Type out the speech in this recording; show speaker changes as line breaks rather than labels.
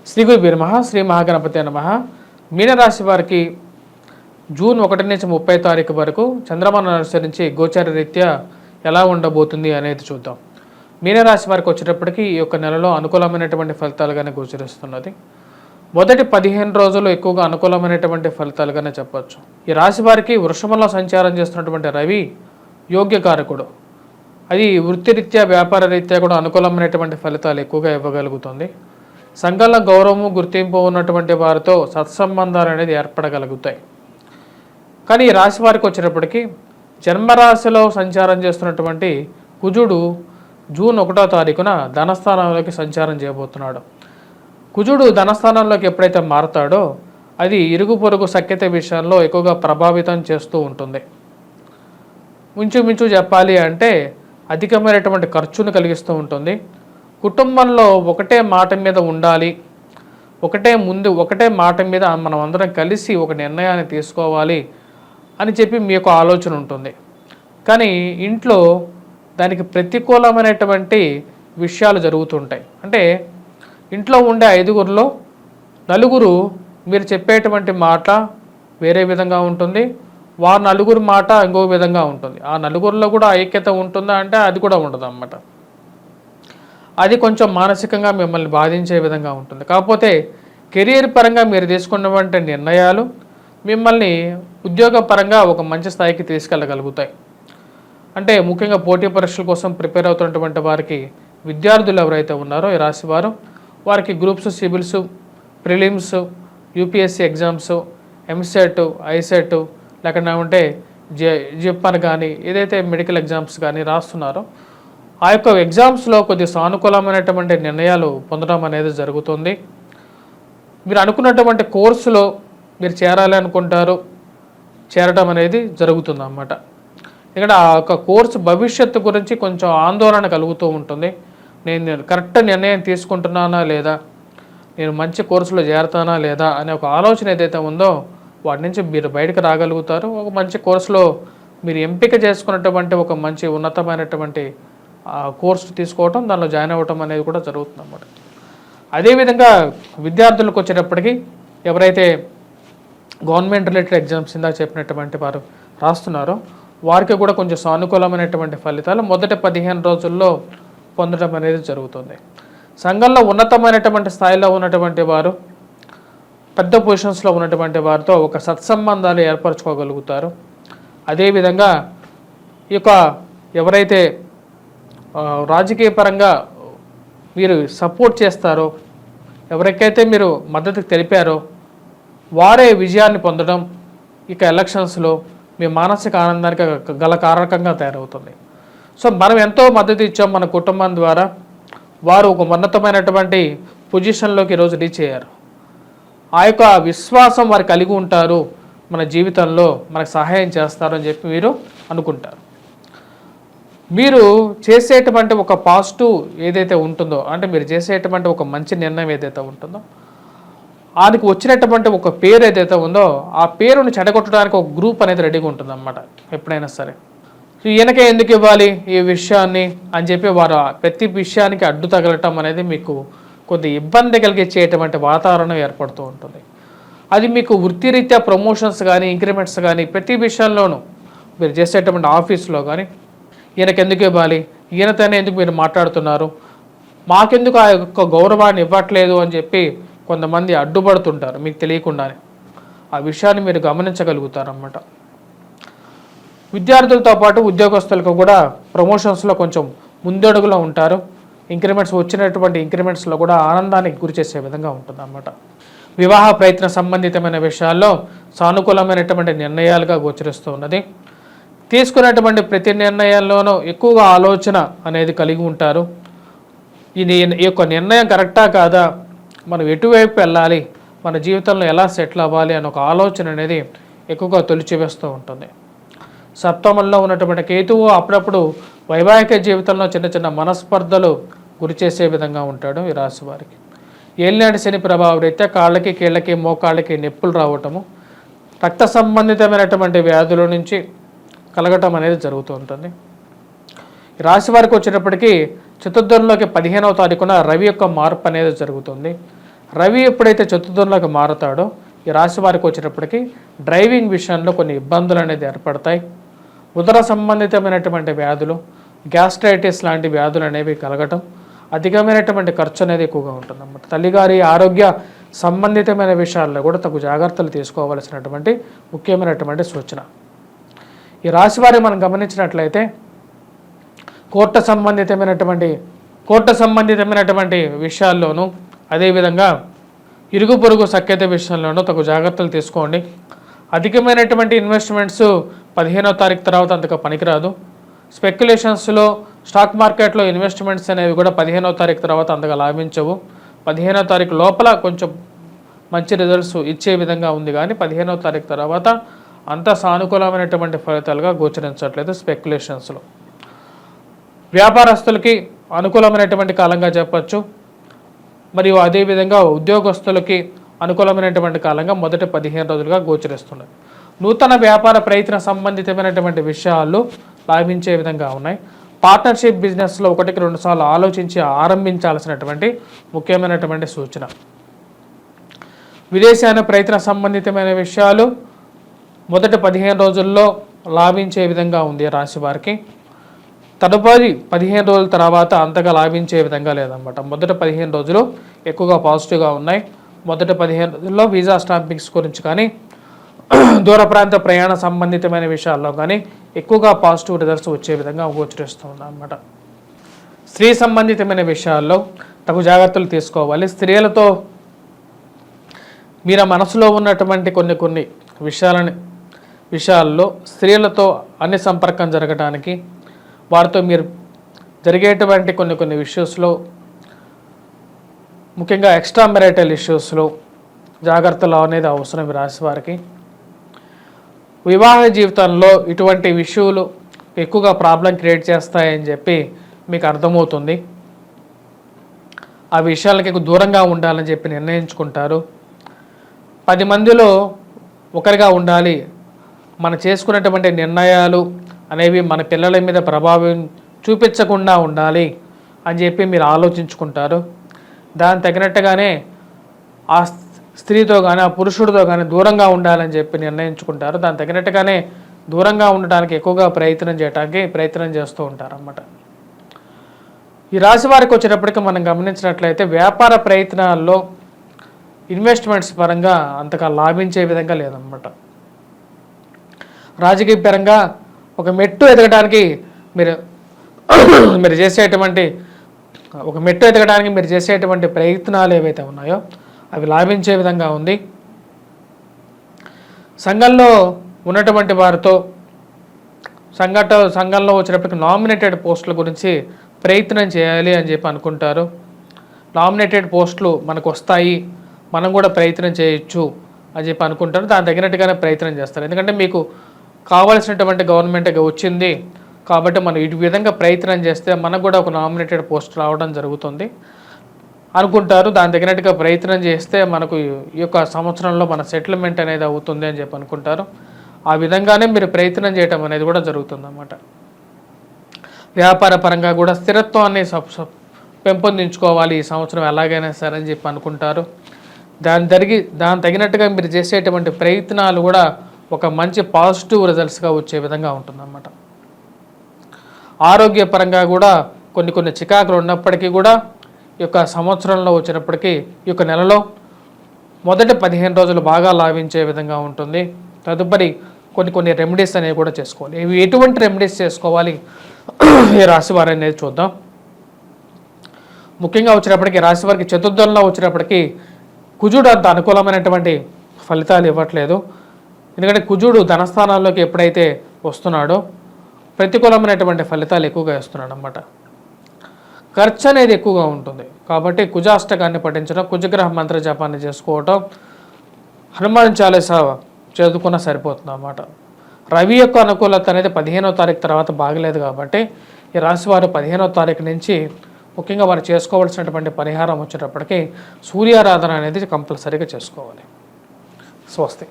శ్రీ గురుభ్యో నమః. శ్రీ మహాగణపతే నమః. మీనరాశి వారికి జూన్ 1 నుంచి 30 తారీఖు వరకు చంద్రమానం అనుసరించి గోచార రీత్యా ఎలా ఉండబోతుంది అనేది చూద్దాం. మీనరాశి వారికి వచ్చేటప్పటికి ఈ యొక్క నెలలో అనుకూలమైనటువంటి ఫలితాలుగానే గోచరిస్తున్నది. మొదటి 15 రోజులు ఎక్కువగా అనుకూలమైనటువంటి ఫలితాలుగానే చెప్పచ్చు. ఈ రాశి వారికి వృషభంలో సంచారం చేస్తున్నటువంటి రవి యోగ్యకారకుడు. అది వృత్తిరీత్యా వ్యాపార రీత్యా కూడా అనుకూలమైనటువంటి ఫలితాలు ఎక్కువగా ఇవ్వగలుగుతుంది. సంఘంలో గౌరవము గుర్తింపు ఉన్నటువంటి వారితో సత్సంబంధాలు అనేది ఏర్పడగలుగుతాయి. కానీ ఈ రాశి వారికి వచ్చేటప్పటికి జన్మరాశిలో సంచారం చేస్తున్నటువంటి కుజుడు జూన్ 1వ తారీఖున ధనస్థానంలోకి సంచారం చేయబోతున్నాడు. కుజుడు ధనస్థానంలోకి ఎప్పుడైతే మారతాడో అది ఇరుగు పొరుగు సఖ్యత విషయంలో ఎక్కువగా ప్రభావితం చేస్తూ ఉంటుంది. మించుమించు చెప్పాలి అంటే అధికమైనటువంటి ఖర్చును కలిగిస్తూ ఉంటుంది. కుటుంబంలో ఒకటే మాట మీద ఉండాలి, ఒకటే మాట మీద మనం అందరం కలిసి ఒక నిర్ణయాన్ని తీసుకోవాలి అని చెప్పి మీ యొక్క ఆలోచన ఉంటుంది. కానీ ఇంట్లో దానికి ప్రతికూలమైనటువంటి విషయాలు జరుగుతుంటాయి. అంటే ఇంట్లో ఉండే 5గురిలో 4 మీరు చెప్పేటువంటి మాట వేరే విధంగా ఉంటుంది, వారు 4 మాట ఇంకో విధంగా ఉంటుంది. ఆ 4లో కూడా ఐక్యత ఉంటుందా అంటే అది కూడా ఉండదు అన్నమాట. అది కొంచెం మానసికంగా మిమ్మల్ని బాధించే విధంగా ఉంటుంది. కాకపోతే కెరీర్ పరంగా మీరు తీసుకున్నటువంటి నిర్ణయాలు మిమ్మల్ని ఉద్యోగపరంగా ఒక మంచి స్థాయికి తీసుకెళ్ళగలుగుతాయి. అంటే ముఖ్యంగా పోటీ పరీక్షల కోసం ప్రిపేర్ అవుతున్నటువంటి వారికి విద్యార్థులు ఎవరైతే ఉన్నారో ఈ రాశి వారికి groups, civils, prelims, UPSC exams, EAMCET, ICET లేకుండా ఉంటే జిప్పన్ కానీ ఏదైతే మెడికల్ ఎగ్జామ్స్ కానీ రాస్తున్నారో ఆ యొక్క ఎగ్జామ్స్లో కొద్ది సానుకూలమైనటువంటి నిర్ణయాలు పొందడం అనేది జరుగుతుంది. మీరు అనుకున్నటువంటి కోర్సులో మీరు చేరాలి అనుకుంటారు, చేరడం అనేది జరుగుతుంది అన్నమాట. ఇక్కడ ఆ యొక్క కోర్సు భవిష్యత్తు గురించి కొంచెం ఆందోళన కలుగుతూ ఉంటుంది. నేను కరెక్ట్ నిర్ణయం తీసుకుంటున్నానా లేదా, నేను మంచి కోర్సులో చేరతానా లేదా అనే ఒక ఆలోచన ఏదైతే ఉందో వాటి నుంచి మీరు బయటకు రాగలుగుతారు. ఒక మంచి కోర్సులో మీరు ఎంపిక చేసుకున్నటువంటి ఒక మంచి ఉన్నతమైనటువంటి కోర్సు తీసుకోవటం, దానిలో జాయిన్ అవ్వటం అనేది కూడా జరుగుతుంది అన్నమాట. అదేవిధంగా విద్యార్థులకు వచ్చేటప్పటికి ఎవరైతే గవర్నమెంట్ రిలేటెడ్ ఎగ్జామ్స్ ఇందాక చెప్పినటువంటి వారు రాస్తున్నారో వారికి కూడా కొంచెం సానుకూలమైనటువంటి ఫలితాలు మొదటి 15 రోజుల్లో పొందడం అనేది జరుగుతుంది. సంఘంలో ఉన్నతమైనటువంటి స్థాయిలో ఉన్నటువంటి వారు, పెద్ద పొజిషన్స్లో ఉన్నటువంటి వారితో ఒక సత్సంబంధాలు ఏర్పరచుకోగలుగుతారు. అదేవిధంగా ఈ యొక్క ఎవరైతే రాజకీయ పరంగా మీరు సపోర్ట్ చేస్తారో, ఎవరికైతే మీరు మద్దతు తెలిపారో వారే విజయాన్ని పొందడం ఇక ఎలక్షన్స్లో మీ మానసిక ఆనందానికి గల కారకంగా తయారవుతుంది. సో మనం ఎంతో మద్దతు ఇచ్చాం మన కుటుంబం ద్వారా, వారు ఒక ఉన్నతమైనటువంటి పొజిషన్లోకి ఈరోజు రీచ్ అయ్యారు. ఆ యొక్క విశ్వాసం వారు కలిగి ఉంటారు, మన జీవితంలో మనకు సహాయం చేస్తారు అని చెప్పి మీరు అనుకుంటారు. మీరు చేసేటువంటి ఒక పాజిటివ్ ఏదైతే ఉంటుందో, అంటే మీరు చేసేటువంటి ఒక మంచి నిర్ణయం ఏదైతే ఉంటుందో దానికి వచ్చినటువంటి ఒక పేరు ఏదైతే ఉందో ఆ పేరును చెడగొట్టడానికి ఒక గ్రూప్ అనేది రెడీగా ఉంటుంది అన్నమాట ఎప్పుడైనా సరే. ఈయనకే ఎందుకు ఇవ్వాలి ఈ విషయాన్ని అని చెప్పి వారు ప్రతి విషయానికి అడ్డు తగలటం అనేది మీకు కొద్ది ఇబ్బంది కలిగించేటువంటి వాతావరణం ఏర్పడుతూ ఉంటుంది. అది మీకు వృత్తిరీత్యా ప్రమోషన్స్ కానీ ఇంక్రిమెంట్స్ కానీ ప్రతి విషయంలోనూ మీరు చేసేటువంటి ఆఫీస్లో కానీ ఈయనకు ఎందుకు ఇవ్వాలి, ఈయనతోనే ఎందుకు మీరు మాట్లాడుతున్నారు, మాకెందుకు ఆ యొక్క గౌరవాన్ని ఇవ్వట్లేదు అని చెప్పి కొంతమంది అడ్డుపడుతుంటారు మీకు తెలియకుండానే. ఆ విషయాన్ని మీరు గమనించగలుగుతారన్నమాట. విద్యార్థులతో పాటు ఉద్యోగస్తులకు కూడా ప్రమోషన్స్లో కొంచెం ముందడుగులో ఉంటారు. వచ్చినటువంటి ఇంక్రిమెంట్స్లో కూడా ఆనందానికి గురి చేసే విధంగా ఉంటుంది అన్నమాట. వివాహ ప్రయత్న సంబంధితమైన విషయాల్లో సానుకూలమైనటువంటి నిర్ణయాలుగా గోచరిస్తూ ఉన్నది. తీసుకున్నటువంటి ప్రతి నిర్ణయాల్లోనూ ఎక్కువగా ఆలోచన అనేది కలిగి ఉంటారు. ఈ యొక్క నిర్ణయం కరెక్టా కాదా, మనం ఎటువైపు వెళ్ళాలి, మన జీవితంలో ఎలా సెటిల్ అవ్వాలి అనే ఒక ఆలోచన అనేది ఎక్కువగా తొలిచివేస్తూ ఉంటుంది. సప్తమంలో ఉన్నటువంటి కేతువు అప్పుడప్పుడు వైవాహిక జీవితంలో చిన్న చిన్న మనస్పర్ధలు గురి చేసే విధంగా ఉంటాడు ఈ రాశి వారికి. ఏలినాటి శని ప్రభావం రీత్యా కాళ్ళకి, కీళ్ళకి, మోకాళ్ళకి నొప్పులు రావటము, రక్త సంబంధితమైనటువంటి వ్యాధుల నుంచి కలగటం అనేది జరుగుతూ ఉంటుంది. రాశి వారికి వచ్చేటప్పటికీ చతుర్థంలోకి 15వ తారీఖున రవి యొక్క మార్పు అనేది జరుగుతుంది. రవి ఎప్పుడైతే చతుర్థంలోకి మారుతాడో ఈ రాశి వారికి వచ్చేటప్పటికి డ్రైవింగ్ విషయంలో కొన్ని ఇబ్బందులు అనేది ఏర్పడతాయి. ఉదర సంబంధితమైనటువంటి వ్యాధులు, గ్యాస్ట్రైటిస్ లాంటి వ్యాధులు అనేవి కలగటం, అధికమైనటువంటి ఖర్చు అనేది ఎక్కువగా ఉంటుంది అన్నమాట. తల్లిగారి ఆరోగ్య సంబంధితమైన విషయాల్లో కూడా తగు జాగ్రత్తలు తీసుకోవాల్సినటువంటి ముఖ్యమైనటువంటి సూచన. ఈ రాశి వారి మనం గమనించినట్లయితే కోర్టు సంబంధితమైనటువంటి విషయాల్లోనూ, అదేవిధంగా ఇరుగు పొరుగు సఖ్యత విషయంలోనూ తగు జాగ్రత్తలు తీసుకోండి. అధికమైనటువంటి ఇన్వెస్ట్మెంట్స్ 15వ తారీఖు తర్వాత అంతగా పనికిరాదు. స్పెక్యులేషన్స్లో, స్టాక్ మార్కెట్లో ఇన్వెస్ట్మెంట్స్ అనేవి కూడా 15వ తారీఖు తర్వాత అంతగా లాభించవు. 15వ తారీఖు లోపల కొంచెం మంచి రిజల్ట్స్ ఇచ్చే విధంగా ఉంది, కానీ 15వ తారీఖు తర్వాత అంత సానుకూలమైనటువంటి ఫలితాలుగా గోచరించట్లేదు స్పెక్యులేషన్స్లో. వ్యాపారస్తులకి అనుకూలమైనటువంటి కాలంగా చెప్పచ్చు. మరియు అదేవిధంగా ఉద్యోగస్తులకి అనుకూలమైనటువంటి కాలంగా మొదటి 15 రోజులుగా గోచరిస్తున్నాయి. నూతన వ్యాపార ప్రయత్న సంబంధితమైనటువంటి విషయాలు లాభించే విధంగా ఉన్నాయి. పార్ట్నర్షిప్ బిజినెస్లో 1-2 సార్లు ఆలోచించి ఆరంభించాల్సినటువంటి ముఖ్యమైనటువంటి సూచన. విదేశాన ప్రయత్న సంబంధితమైన విషయాలు మొదటి 15 రోజుల్లో లాభించే విధంగా ఉంది రాశి వారికి. తదుపరి 15 రోజుల తర్వాత అంతగా లాభించే విధంగా లేదన్నమాట. మొదటి 15 రోజులు ఎక్కువగా పాజిటివ్గా ఉన్నాయి. మొదటి 15 రోజుల్లో వీసా స్టాంపింగ్స్ గురించి కానీ, దూర ప్రాంత ప్రయాణ సంబంధితమైన విషయాల్లో కానీ ఎక్కువగా పాజిటివ్ రిజల్ట్స్ వచ్చే విధంగా గోచరిస్తుంది అన్నమాట. స్త్రీ సంబంధితమైన విషయాల్లో తగు జాగ్రత్తలు తీసుకోవాలి. స్త్రీలతో మీరు మనసులో ఉన్నటువంటి కొన్ని విషయాల్లో స్త్రీలతో అన్ని సంపర్కం జరగడానికి, వారితో మీరు జరిగేటువంటి కొన్ని ఇష్యూస్లో, ముఖ్యంగా ఎక్స్ట్రా మ్యారిటల్ ఇష్యూస్లో జాగ్రత్తలు అనేది అవసరం ఈ రాశి వారికి. వివాహ జీవితంలో ఇటువంటి ఇష్యూలు ఎక్కువగా ప్రాబ్లం క్రియేట్ చేస్తాయని చెప్పి మీకు అర్థమవుతుంది. ఆ విషయాలకి దూరంగా ఉండాలని చెప్పి నిర్ణయించుకుంటారు. 10 మందిలో ఒకరిగా ఉండాలి, మనం చేసుకున్నటువంటి నిర్ణయాలు అనేవి మన పిల్లల మీద ప్రభావం చూపించకుండా ఉండాలి అని చెప్పి మీరు ఆలోచించుకుంటారు. దానికి తగినట్టుగానే ఆ స్త్రీతో కానీ, ఆ పురుషుడితో కానీ దూరంగా ఉండాలని చెప్పి నిర్ణయించుకుంటారు. దానికి తగినట్టుగానే దూరంగా ఉండడానికి ఎక్కువగా ప్రయత్నం చేస్తూ ఉంటారు అన్నమాట. ఈ రాశి వారికి వచ్చేటప్పటికి మనం గమనించినట్లయితే వ్యాపార ప్రయత్నాల్లో ఇన్వెస్ట్మెంట్స్ పరంగా అంతగా లాభించే విధంగా లేదన్నమాట. రాజకీయ పరంగా ఒక మెట్టు ఎదగడానికి మీరు చేసేటువంటి ప్రయత్నాలు ఏవైతే ఉన్నాయో అవి లాభించే విధంగా ఉంది. సంఘంలో ఉన్నటువంటి వారితో సంఘంలో వచ్చినప్పటికీ నామినేటెడ్ పోస్టుల గురించి ప్రయత్నం చేయాలి అని చెప్పి అనుకుంటారు. నామినేటెడ్ పోస్టులు మనకు వస్తాయి, మనం కూడా ప్రయత్నం చేయొచ్చు అని చెప్పి అనుకుంటారు. దాని తగినట్టుగానే ప్రయత్నం చేస్తారు. ఎందుకంటే మీకు కావాల్సినటువంటి గవర్నమెంట్ వచ్చింది కాబట్టి మనం ఈ విధంగా ప్రయత్నం చేస్తే మనకు కూడా ఒక నామినేటెడ్ పోస్ట్ రావడం జరుగుతుంది అనుకుంటారు. దాని తగినట్టుగా ప్రయత్నం చేస్తే మనకు ఈ యొక్క సంవత్సరంలో మన సెటిల్మెంట్ అనేది అవుతుంది అని చెప్పి అనుకుంటారు. ఆ విధంగానే మీరు ప్రయత్నం చేయటం అనేది కూడా జరుగుతుంది అన్నమాట. వ్యాపార పరంగా కూడా స్థిరత్వాన్ని పెంపొందించుకోవాలి ఈ సంవత్సరం ఎలాగైనా సరే అని చెప్పి అనుకుంటారు. దాని తగినట్టుగా మీరు చేసేటువంటి ప్రయత్నాలు కూడా ఒక మంచి పాజిటివ్ రిజల్ట్స్గా వచ్చే విధంగా ఉంటుందన్నమాట. ఆరోగ్యపరంగా కూడా కొన్ని చికాకులు ఉన్నప్పటికీ కూడా ఈ యొక్క సంవత్సరంలో వచ్చినప్పటికీ ఈ యొక్క నెలలో మొదటి 15 రోజులు బాగా లాభించే విధంగా ఉంటుంది. తదుపరి కొన్ని రెమెడీస్ అనేవి కూడా చేసుకోవాలి. ఇవి ఎటువంటి రెమెడీస్ చేసుకోవాలి ఈ రాశి వారు అనేది చూద్దాం. ముఖ్యంగా వచ్చినప్పటికీ రాశి వారికి చతుర్థంలో వచ్చినప్పటికీ కుజుడు అంత అనుకూలమైనటువంటి ఫలితాలు ఇవ్వట్లేదు. ఎందుకంటే కుజుడు ధనస్థానాల్లోకి ఎప్పుడైతే వస్తున్నాడో ప్రతికూలమైనటువంటి ఫలితాలు ఎక్కువగా ఇస్తున్నాడు అన్నమాట. ఖర్చు అనేది ఎక్కువగా ఉంటుంది. కాబట్టి కుజాష్టకాన్ని పఠించడం, కుజగ్రహ మంత్ర జపాన్ని చేసుకోవటం, హనుమాన్ చాలీసా చదువుకున్న సరిపోతుంది అన్నమాట. రవి యొక్క అనుకూలత అనేది 15వ తారీఖు తర్వాత బాగలేదు. కాబట్టి ఈ రాశి వారు 15వ తారీఖు నుంచి ముఖ్యంగా వారు చేసుకోవాల్సినటువంటి పరిహారం వచ్చేటప్పటికీ సూర్యారాధన అనేది కంపల్సరీగా చేసుకోవాలి. స్వస్తి.